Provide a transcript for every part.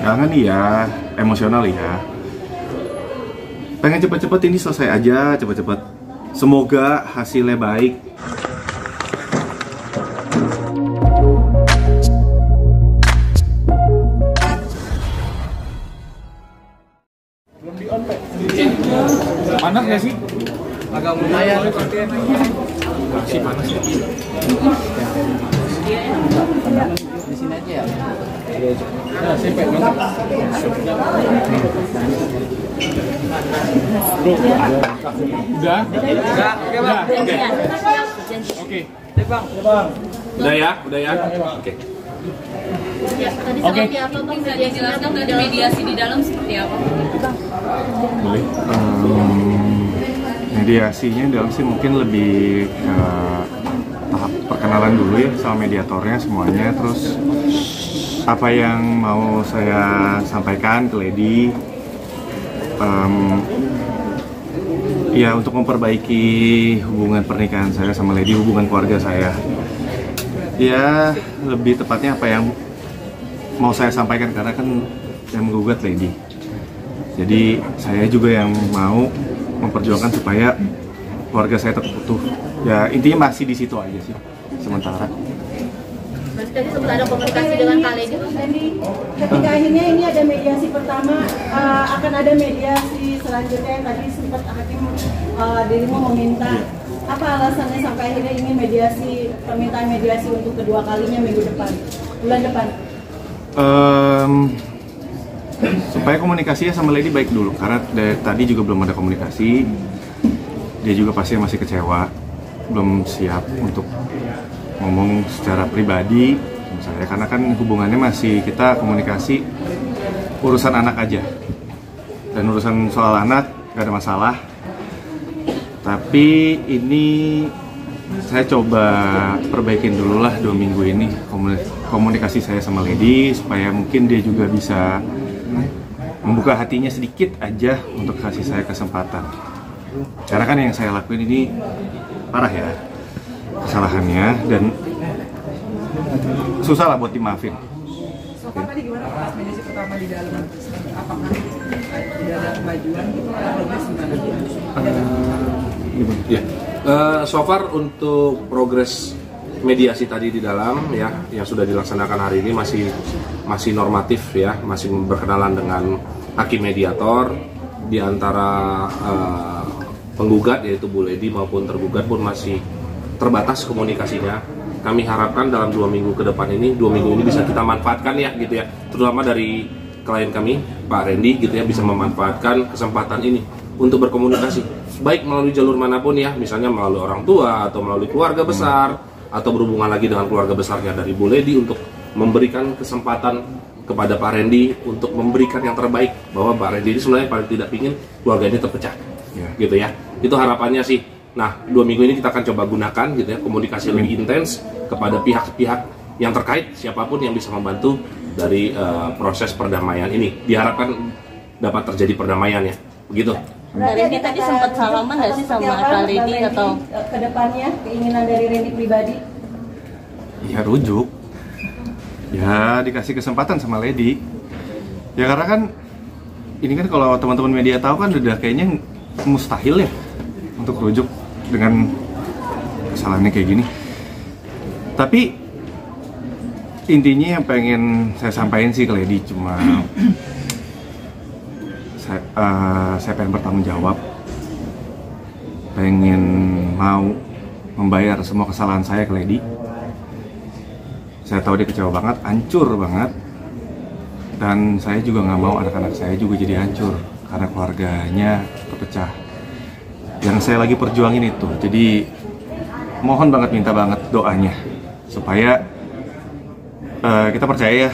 Kangen iya, emosional ya. Pengen cepet-cepet ini selesai aja, cepet-cepet. Semoga hasilnya baik. Panas nggak sih? Agak lumayan. Masih panas ya? Di sini aja ya. Nah, saya pengen banget. Udah? Oke. Udah ya? Oke. Ya, tadi seperti apa Bang? Bisa dijelaskan nggak ada mediasi di dalam seperti apa? Boleh. Mediasinya dalam sih mungkin lebih ke tahap perkenalan dulu ya sama mediatornya semuanya. Terus apa yang mau saya sampaikan ke Lady, ya untuk memperbaiki hubungan pernikahan saya sama Lady, hubungan keluarga saya. Ya lebih tepatnya apa yang mau saya sampaikan karena kan yang menggugat Lady. Jadi saya juga yang mau memperjuangkan supaya keluarga saya tetap utuh. Ya intinya masih di situ aja sih sementara. Mas tadi sempat ada komunikasi dengan Kak Lady. Ketika akhirnya ini ada mediasi pertama, akan ada mediasi selanjutnya yang tadi sempat hakim dirimu meminta. Apa alasannya sampai akhirnya ini permintaan mediasi untuk kedua kalinya bulan depan? Supaya komunikasinya sama Lady baik dulu, karena dari tadi juga belum ada komunikasi. Dia juga pasti masih kecewa, belum siap untuk ngomong secara pribadi sama saya, karena kan hubungannya masih kita komunikasi urusan anak aja, dan urusan soal anak gak ada masalah. Tapi ini saya coba perbaikin dulu lah 2 minggu ini komunikasi saya sama Lady, supaya mungkin dia juga bisa membuka hatinya sedikit aja untuk kasih saya kesempatan. Karena kan yang saya lakuin ini parah ya kesalahannya, dan susah lah buat dimaafin. So far tadi gimana pas mediasi pertama di dalam? Apakah tidak ada kemajuan gitu atau progres gimana? Ya, so far untuk progres mediasi tadi di dalam ya yang sudah dilaksanakan hari ini masih normatif ya, masih berkenalan dengan hakim mediator di antara penggugat yaitu Bu Lady maupun tergugat pun masih terbatas komunikasinya. Kami harapkan dalam 2 minggu ke depan ini, 2 minggu ini bisa kita manfaatkan ya gitu ya, terutama dari klien kami Pak Randy gitu ya, bisa memanfaatkan kesempatan ini untuk berkomunikasi baik melalui jalur manapun ya, misalnya melalui orang tua atau melalui keluarga besar atau berhubungan lagi dengan keluarga besarnya dari Bu Lady, untuk memberikan kesempatan kepada Pak Randy untuk memberikan yang terbaik, bahwa Pak Randy ini sebenarnya paling tidak ingin keluarga ini terpecah gitu ya. Itu harapannya sih. Nah 2 minggu ini kita akan coba gunakan gitu ya, komunikasi lebih intens kepada pihak-pihak yang terkait, siapapun yang bisa membantu dari proses perdamaian ini. Diharapkan dapat terjadi perdamaian ya, begitu. Randy tadi sempat salaman nggak sih sama Kak Lady atau kedepannya keinginan dari Randy pribadi? Ya rujuk, ya dikasih kesempatan sama Lady. Ya karena kan ini kan kalau teman-teman media tahu kan udah kayaknya mustahil ya untuk rujuk dengan kesalahannya kayak gini. Tapi intinya yang pengen saya sampaikan sih ke Lady cuma saya pengen bertanggung jawab, pengen mau membayar semua kesalahan saya ke Lady. Saya tahu dia kecewa banget, hancur banget, dan saya juga nggak mau anak-anak saya juga jadi hancur karena keluarganya terpecah. Yang saya lagi perjuangin itu, jadi mohon banget, minta banget doanya supaya kita percaya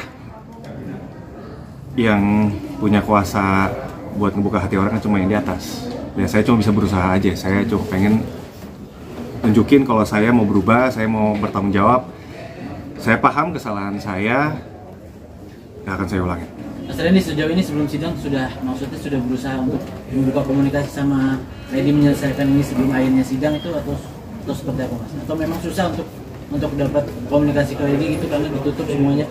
yang punya kuasa buat ngebuka hati orang kan cuma yang di atas. Ya saya cuma bisa berusaha aja, saya cuma pengen tunjukin kalau saya mau berubah, saya mau bertanggung jawab. Saya paham kesalahan saya, gak akan saya ulangin. Mas Randy sejauh ini sebelum sidang maksudnya sudah berusaha untuk membuka komunikasi sama Lady menyelesaikan ini sebelum akhirnya sidang itu atau seperti apa Mas? Atau memang susah untuk dapat komunikasi ke Lady gitu karena ditutup semuanya?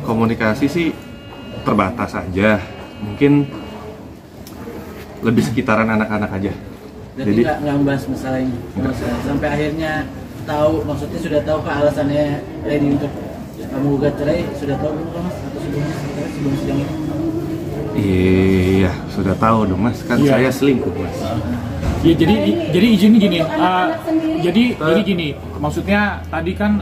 Komunikasi sih terbatas aja, mungkin lebih sekitaran anak-anak aja. Berarti nggak membahas masalah ini sampai akhirnya tahu, maksudnya sudah tahu Kak alasannya Lady untuk menggugat cerai, sudah tahu belum Mas atau sebelum sidang ini? Iya, sudah tahu dong Mas, kan Iya. saya selingkuh Mas. Ya jadi izin gini, jadi gini, maksudnya tadi kan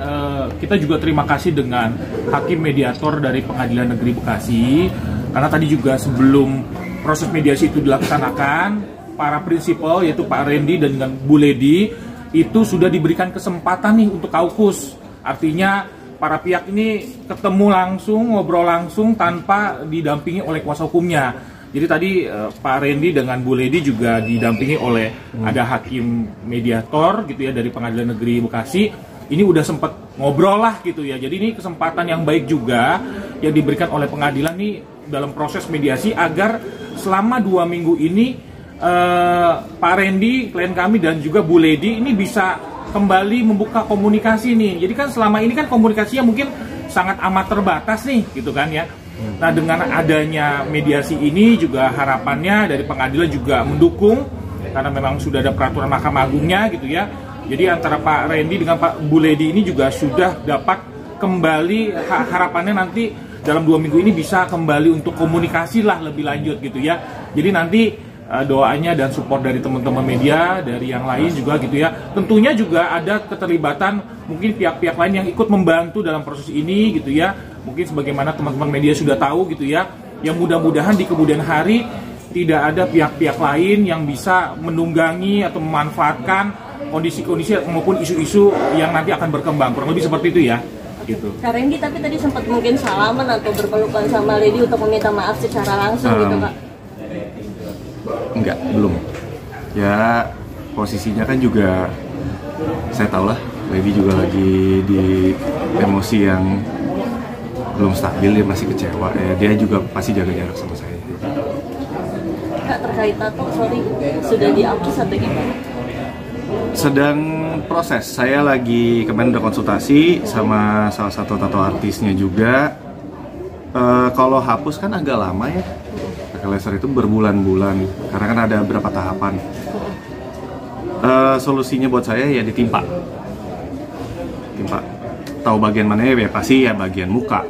kita juga terima kasih dengan hakim mediator dari Pengadilan Negeri Bekasi, karena tadi juga sebelum proses mediasi itu dilaksanakan, para prinsipal yaitu Pak Randy dan dengan Bu Lady itu sudah diberikan kesempatan nih untuk kaukus, artinya para pihak ini ketemu langsung, ngobrol langsung tanpa didampingi oleh kuasa hukumnya. Jadi tadi Pak Randy dengan Bu Lady juga didampingi oleh ada hakim mediator gitu ya dari Pengadilan Negeri Bekasi. Ini udah sempat ngobrol lah gitu ya. Jadi ini kesempatan yang baik juga yang diberikan oleh pengadilan nih dalam proses mediasi agar selama 2 minggu ini Pak Randy, klien kami dan juga Bu Lady ini bisa kembali membuka komunikasi nih. Jadi kan selama ini kan komunikasinya mungkin sangat amat terbatas nih gitu kan ya. Nah dengan adanya mediasi ini juga harapannya dari pengadilan juga mendukung, karena memang sudah ada peraturan Mahkamah Agungnya gitu ya. Jadi antara Pak Randy dengan Pak Bu Lady ini juga sudah dapat kembali, harapannya nanti dalam 2 minggu ini bisa kembali untuk komunikasi lah lebih lanjut gitu ya. Jadi nanti doanya dan support dari teman-teman media, dari yang lain juga gitu ya. Tentunya juga ada keterlibatan mungkin pihak-pihak lain yang ikut membantu dalam proses ini gitu ya. Mungkin sebagaimana teman-teman media sudah tahu gitu ya. Yang mudah-mudahan di kemudian hari tidak ada pihak-pihak lain yang bisa menunggangi atau memanfaatkan kondisi-kondisi maupun isu-isu yang nanti akan berkembang. Kurang lebih seperti itu ya. Gitu. Kak Randy tapi tadi sempat mungkin salaman atau berpelukan sama Lady untuk meminta maaf secara langsung gitu Kak? Enggak, belum. Ya posisinya kan juga saya tahu lah, Lady juga lagi di emosi yang belum stabil, dia masih kecewa. Ya, dia juga pasti jaga jarak sama saya. Kak terkait tato, sorry, sudah dihapus atau gimana? Sedang proses. Saya lagi kemarin udah konsultasi sama salah satu tato artisnya juga. Kalau hapus kan agak lama ya. Pakai laser itu berbulan-bulan karena kan ada beberapa tahapan. Solusinya buat saya ya ditimpa. Tahu bagian mana ya? Pasti ya bagian muka.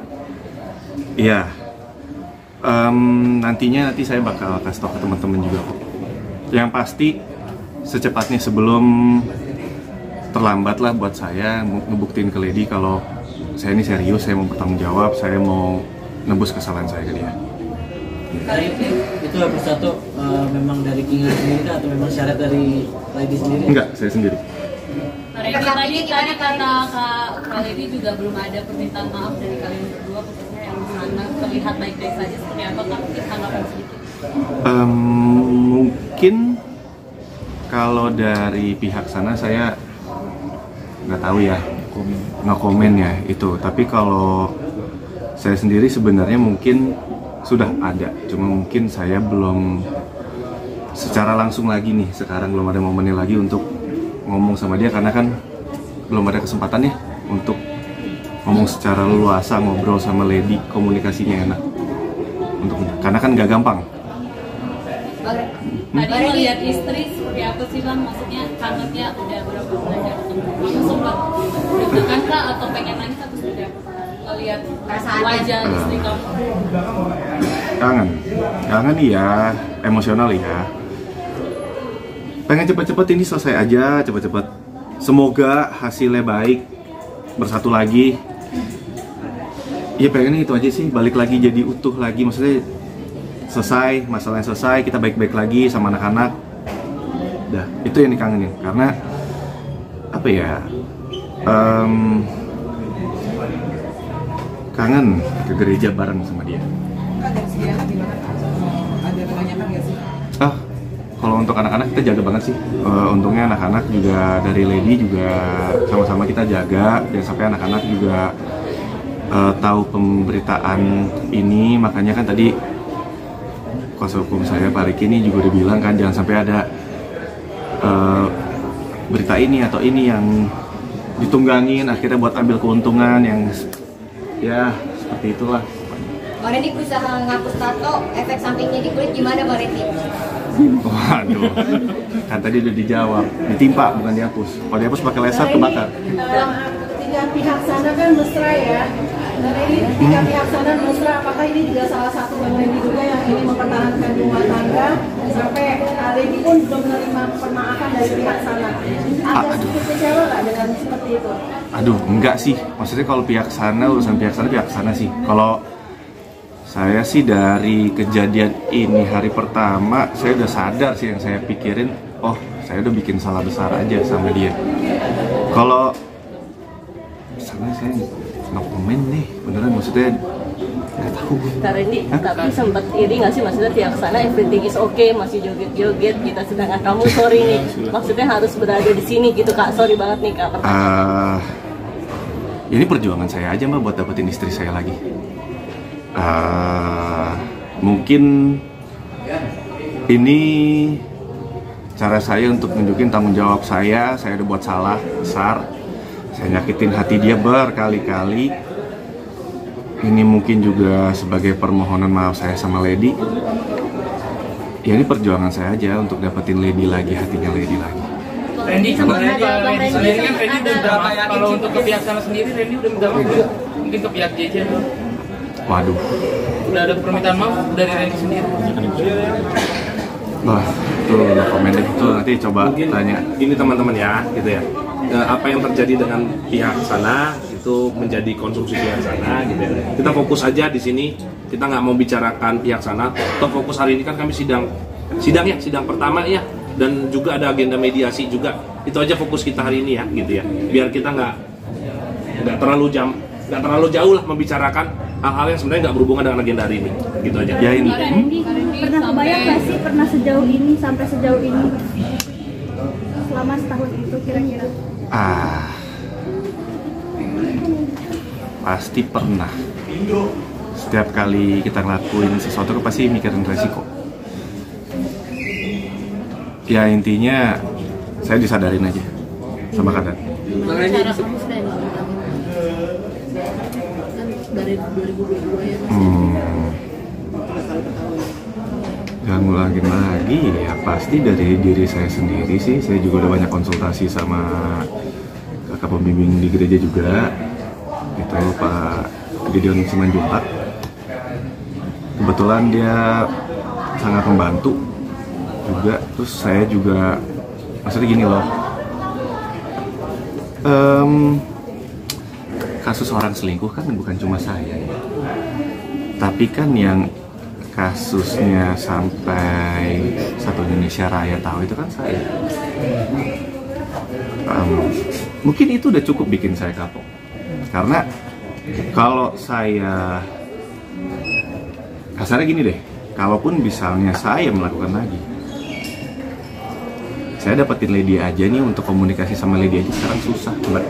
Iya. Nanti saya bakal kasih tau ke teman-teman juga kok. Yang pasti secepatnya sebelum terlambat lah buat saya ngebuktiin ke Lady kalau saya ini serius, saya mau bertanggung jawab, saya mau nebus kesalahan saya ke dia. Itu hapus tato memang dari Kinga sendiri kah, atau memang syarat dari Lady sendiri? Enggak, saya sendiri. Tadi kata Kak Lady juga belum ada permintaan maaf dari kalian berdua, khususnya yang sana terlihat baik-baik saja, seperti apa Kak? Tanggapan sedikit. Mungkin kalau dari pihak sana saya nggak tahu ya, nggak komen ya itu. Tapi kalau saya sendiri sebenarnya mungkin sudah ada, cuma mungkin saya belum secara langsung lagi nih, sekarang belum ada momennya lagi untuk ngomong sama dia karena kan belum ada kesempatan ya untuk ngomong secara luasa, ngobrol sama Lady, komunikasinya enak karena kan nggak gampang. Tadi melihat istri seperti apa sih Bang? Maksudnya kangennya udah berapa bulan ya ketemu? Kamu sempat deg-degan kah atau pengen nangis atau seperti apa? Melihat wajah istri kamu? Kangen iya, emosional ya. Pengen cepet-cepet ini selesai aja, cepet-cepet. Semoga hasilnya baik, bersatu lagi. Ya pengen itu aja sih, balik lagi jadi utuh lagi, maksudnya selesai, masalahnya selesai, kita baik-baik lagi sama anak-anak. Dah, itu yang dikangenin. Karena apa ya? Kangen ke gereja bareng sama dia. Dari segi anak gimana? Ada kebanyakan nggak sih? Kalau untuk anak-anak kita jaga banget sih. Untungnya anak-anak juga dari Lady juga sama-sama kita jaga, jangan sampai anak-anak juga tahu pemberitaan ini. Makanya kan tadi kuasa hukum saya Pak Riki ini juga udah bilang kan jangan sampai ada berita ini atau ini yang ditunggangin akhirnya buat ambil keuntungan yang ya seperti itulah. Bang Randy berusaha menghapus tato, efek sampingnya di kulit gimana Bang Randy? Waduh, kan tadi udah dijawab, ditimpa bukan dihapus. Kalau dihapus pakai laser kebakar. Tiga pihak sana kan mesra ya. Dan ini tiga pihak sana mesra, apakah ini juga salah satu Bang Randy juga yang ingin mempertahankan rumah tangga sampai Randy pun belum menerima permaafan dari pihak sana. Ada sedikit kecewa nggak dengan seperti itu? Aduh, enggak sih. Maksudnya kalau pihak sana, urusan pihak sana sih. Kalau saya sih dari kejadian ini hari pertama, saya udah sadar sih yang saya pikirin, oh saya udah bikin salah besar aja sama dia. Kalau sana saya nggak komen nih, beneran maksudnya nggak tahu. Kak Randy, tapi sempat iri nggak sih maksudnya tiap sana everything is okay, masih joget-joget kita, sedangkan kamu sorry nih, maksudnya harus berada di sini gitu Kak, sorry banget nih Kak. Ini perjuangan saya aja Mbak buat dapetin istri saya lagi. Mungkin ini cara saya untuk nunjukin tanggung jawab saya udah buat salah besar, saya nyakitin hati dia berkali-kali. Ini mungkin juga sebagai permohonan maaf saya sama Lady. Ya ini perjuangan saya aja untuk dapetin Lady lagi, hatinya Lady lagi. Randy sebenarnya sendiri kan Randy udah berapa yakin kalau untuk ke pihak sana sendiri Randy udah minta maaf mungkin ke pihak JJ tuh. Waduh. Udah ada permintaan maaf dari Randy sendiri. Wah, tuh udah komen deh, tuh nanti coba mungkin tanya. Ini teman-teman ya, gitu ya. Apa yang terjadi dengan pihak sana itu menjadi konsumsi pihak sana, gitu ya. Kita fokus aja di sini. Kita nggak mau bicarakan pihak sana. Toh fokus hari ini kan kami sidang pertama ya, dan juga ada agenda mediasi juga. Itu aja fokus kita hari ini ya, gitu ya. Biar kita nggak terlalu jauh lah membicarakan hal-hal yang sebenarnya nggak berhubungan dengan agenda hari ini, gitu aja. Ya ini. Pernah kebayang nggak sih pernah sejauh ini sampai sejauh ini selama setahun itu kira-kira? Pasti pernah. Setiap kali kita ngelakuin sesuatu pasti mikirin resiko. Ya intinya saya disadarin aja sama keadaan. Cara kamu dari 2022 ya. Jangan ngulangin lagi, ya pasti dari diri saya sendiri sih. Saya juga udah banyak konsultasi sama kakak pembimbing di gereja juga, itu Pak Gideon Simanjuntak. Kebetulan dia sangat membantu juga. Terus saya juga, maksudnya gini loh, kasus orang selingkuh kan bukan cuma saya ya. Tapi kan yang kasusnya sampai satu Indonesia Raya tahu itu kan saya. Mungkin itu udah cukup bikin saya kapok. Karena kalau saya, kasarnya gini deh, kalaupun misalnya saya melakukan lagi, saya dapetin Lady aja nih, untuk komunikasi sama Lady aja sekarang susah banget.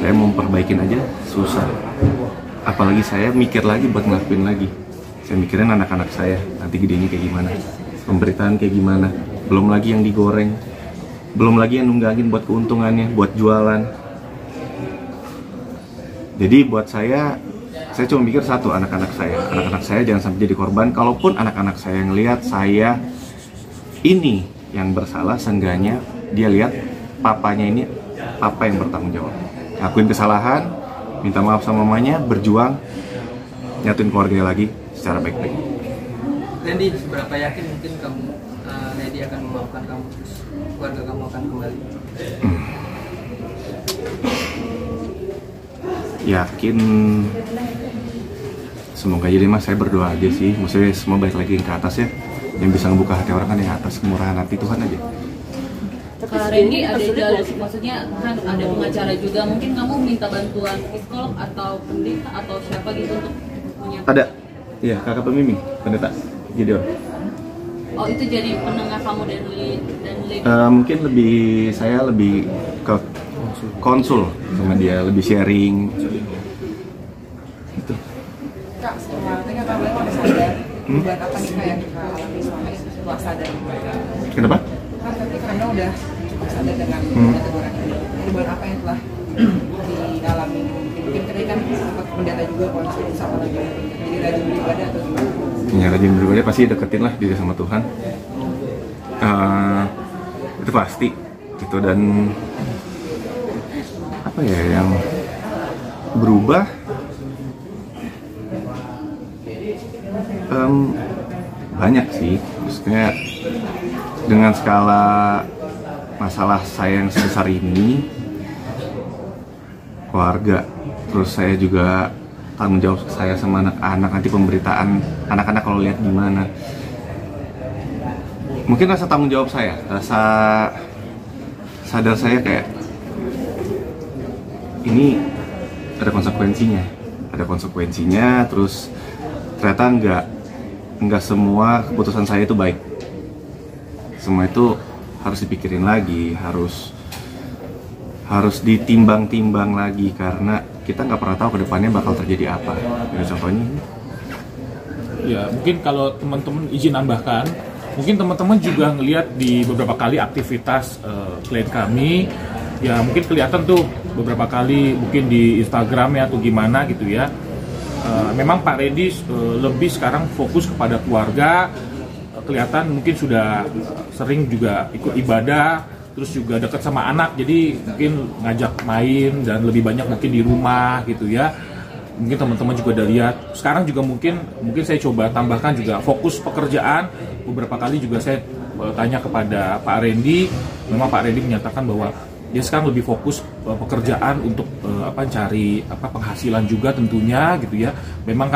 Saya mau perbaikin aja susah. Apalagi saya mikir lagi buat ngelakuin lagi. Saya mikirin anak-anak saya, nanti gedenya kayak gimana, pemberitaan kayak gimana, belum lagi yang digoreng, belum lagi yang nunggangin buat keuntungannya, buat jualan. Jadi buat saya cuma mikir satu, anak-anak saya jangan sampai jadi korban. Kalaupun anak-anak saya ngelihat saya ini yang bersalah, seenggaknya dia lihat papanya ini papa yang bertanggung jawab, ngakuin kesalahan, minta maaf sama mamanya, berjuang, nyatuin keluarganya lagi secara baik-baik. Randy, seberapa yakin mungkin kamu Lady akan memaafkan kamu, terus keluarga kamu akan kembali? Yakin, semoga jadi mas, saya berdoa aja sih, maksudnya semua balik lagi ke atas ya. Yang bisa ngebuka hati orang kan yang atas, kemurahan hati Tuhan aja. Randy ada jalur, maksudnya kan ada pengacara juga, mungkin kamu minta bantuan psikolog atau pendeta atau siapa gitu untuk menyampaikan? Ada, iya kakak pembimbing, pendeta Gideon. Oh itu jadi penengah kamu dan Lady? Mungkin saya lebih ke konsul sama dia, lebih sharing. Gitu. Kak, ketika kamu udah sadar, perubahan apa nih Kak yang kita alami selama ini setelah sadar? Kenapa? Kan ketika Anda udah cukup sadar dengan teguran ini, perubahan apa yang telah dialami mungkin mungkin kenaikan dapat pendeta juga kalau sama lagi jadi rajin beribadah atau gimana? Ya rajin beribadah pasti deketin lah diri sama Tuhan. Itu pasti gitu. Dan apa ya yang berubah banyak sih, maksudnya dengan skala masalah saya yang sebesar ini, keluarga, terus saya juga tanggung jawab saya sama anak-anak, nanti pemberitaan anak-anak kalau lihat gimana. Mungkin rasa tanggung jawab saya, rasa sadar saya kayak ini ada konsekuensinya, terus ternyata nggak semua keputusan saya itu baik. Semua itu harus dipikirin lagi, harus ditimbang-timbang lagi, karena kita nggak pernah tahu ke depannya bakal terjadi apa. Jadi contohnya ya mungkin kalau teman-teman izin nambahkan, mungkin teman-teman juga ngelihat di beberapa kali aktivitas klien kami, ya mungkin kelihatan tuh beberapa kali mungkin di Instagram ya atau gimana gitu ya. Memang Pak Randy lebih sekarang fokus kepada keluarga, kelihatan mungkin sudah sering juga ikut ibadah, terus juga dekat sama anak, jadi mungkin ngajak main dan lebih banyak mungkin di rumah gitu ya. Mungkin teman-teman juga udah lihat. Sekarang juga mungkin saya coba tambahkan juga fokus pekerjaan. Beberapa kali juga saya tanya kepada Pak Randy, memang Pak Randy menyatakan bahwa dia sekarang lebih fokus pekerjaan untuk cari penghasilan juga tentunya gitu ya. Memang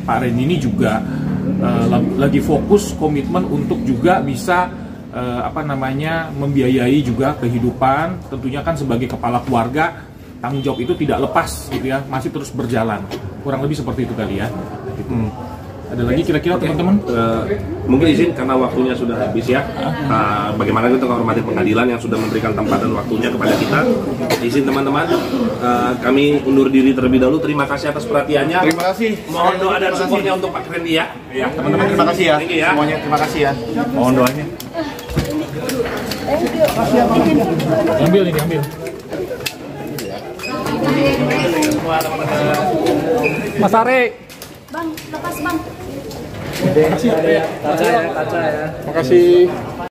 Pak Randy ini juga lagi fokus komitmen untuk juga bisa membiayai juga kehidupan, tentunya kan sebagai kepala keluarga tanggung jawab itu tidak lepas gitu ya, masih terus berjalan, kurang lebih seperti itu kali ya gitu. Ada lagi kira-kira teman-teman? Mungkin izin karena waktunya sudah habis ya. Bagaimana kita menghormati pengadilan yang sudah memberikan tempat dan waktunya kepada kita. Izin teman-teman, kami undur diri terlebih dahulu. Terima kasih atas perhatiannya. Terima kasih. Mohon doa dan supportnya untuk Pak Randy ya. Ya teman-teman, terima kasih ya. Semuanya terima kasih ya. Mohon doanya. Ambil ini, ambil. Mas Are. Bang, lepas bang. Makasih ya. Makasih.